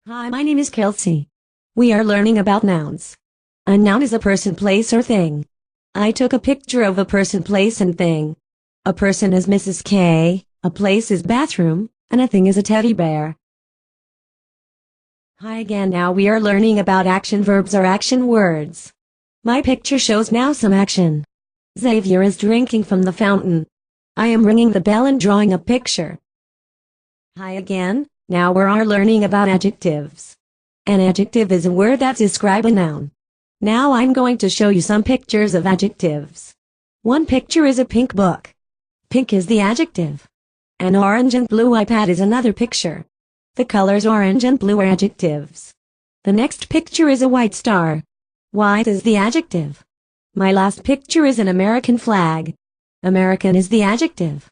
Hi, my name is Kelsey. We are learning about nouns. A noun is a person, place, or thing. I took a picture of a person, place, and thing. A person is Mrs. K, a place is bathroom, and a thing is a teddy bear. Hi again, now we are learning about action verbs or action words. My picture shows now some action. Xavier is drinking from the fountain. I am ringing the bell and drawing a picture. Hi again. Now we are learning about adjectives. An adjective is a word that describes a noun. Now I'm going to show you some pictures of adjectives. One picture is a pink book. Pink is the adjective. An orange and blue iPad is another picture. The colors orange and blue are adjectives. The next picture is a white star. White is the adjective. My last picture is an American flag. American is the adjective.